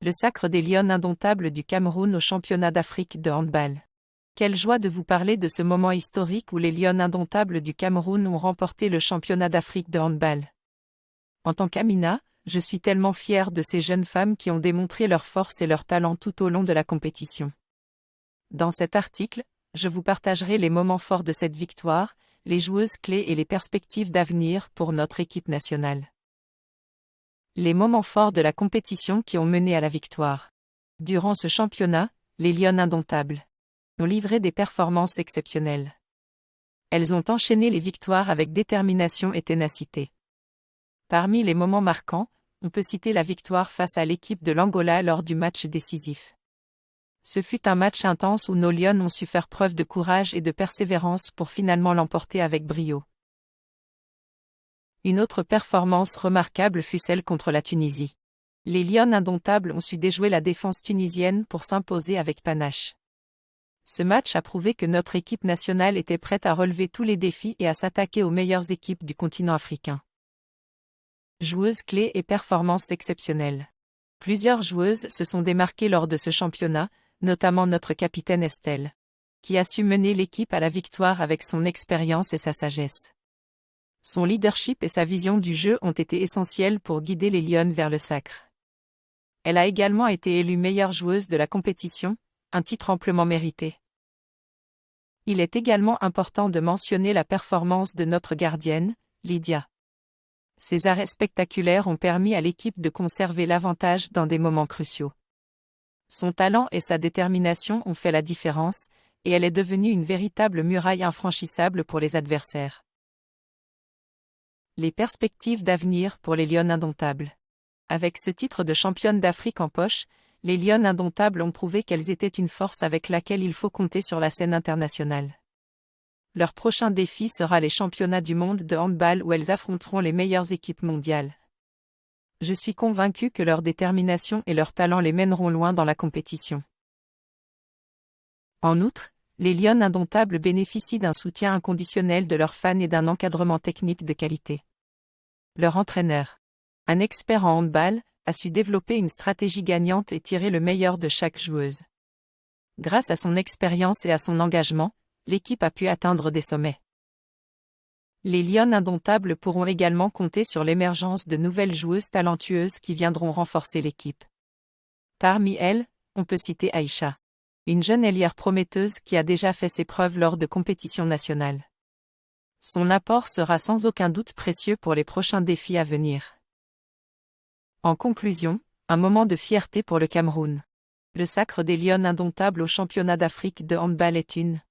Le sacre des Lionnes indomptables du Cameroun au championnat d'Afrique de handball. Quelle joie de vous parler de ce moment historique où les Lionnes indomptables du Cameroun ont remporté le championnat d'Afrique de handball. En tant qu'Amina, je suis tellement fière de ces jeunes femmes qui ont démontré leur force et leur talent tout au long de la compétition. Dans cet article, je vous partagerai les moments forts de cette victoire, les joueuses clés et les perspectives d'avenir pour notre équipe nationale. Les moments forts de la compétition qui ont mené à la victoire. Durant ce championnat, les Lionnes indomptables ont livré des performances exceptionnelles. Elles ont enchaîné les victoires avec détermination et ténacité. Parmi les moments marquants, on peut citer la victoire face à l'équipe de l'Angola lors du match décisif. Ce fut un match intense où nos Lionnes ont su faire preuve de courage et de persévérance pour finalement l'emporter avec brio. Une autre performance remarquable fut celle contre la Tunisie. Les Lionnes indomptables ont su déjouer la défense tunisienne pour s'imposer avec panache. Ce match a prouvé que notre équipe nationale était prête à relever tous les défis et à s'attaquer aux meilleures équipes du continent africain. Joueuses clés et performances exceptionnelles. Plusieurs joueuses se sont démarquées lors de ce championnat, notamment notre capitaine Estelle, qui a su mener l'équipe à la victoire avec son expérience et sa sagesse. Son leadership et sa vision du jeu ont été essentiels pour guider les Lionnes vers le sacre. Elle a également été élue meilleure joueuse de la compétition, un titre amplement mérité. Il est également important de mentionner la performance de notre gardienne, Lydia. Ses arrêts spectaculaires ont permis à l'équipe de conserver l'avantage dans des moments cruciaux. Son talent et sa détermination ont fait la différence, et elle est devenue une véritable muraille infranchissable pour les adversaires. Les perspectives d'avenir pour les Lionnes indomptables. Avec ce titre de championne d'Afrique en poche, les Lionnes indomptables ont prouvé qu'elles étaient une force avec laquelle il faut compter sur la scène internationale. Leur prochain défi sera les championnats du monde de handball où elles affronteront les meilleures équipes mondiales. Je suis convaincue que leur détermination et leur talent les mèneront loin dans la compétition. En outre, les Lionnes indomptables bénéficient d'un soutien inconditionnel de leurs fans et d'un encadrement technique de qualité. Leur entraîneur, un expert en handball, a su développer une stratégie gagnante et tirer le meilleur de chaque joueuse. Grâce à son expérience et à son engagement, l'équipe a pu atteindre des sommets. Les Lionnes indomptables pourront également compter sur l'émergence de nouvelles joueuses talentueuses qui viendront renforcer l'équipe. Parmi elles, on peut citer Aïcha, une jeune ailière prometteuse qui a déjà fait ses preuves lors de compétitions nationales. Son apport sera sans aucun doute précieux pour les prochains défis à venir. En conclusion, un moment de fierté pour le Cameroun. Le sacre des Lionnes indomptables au championnat d'Afrique de handball est une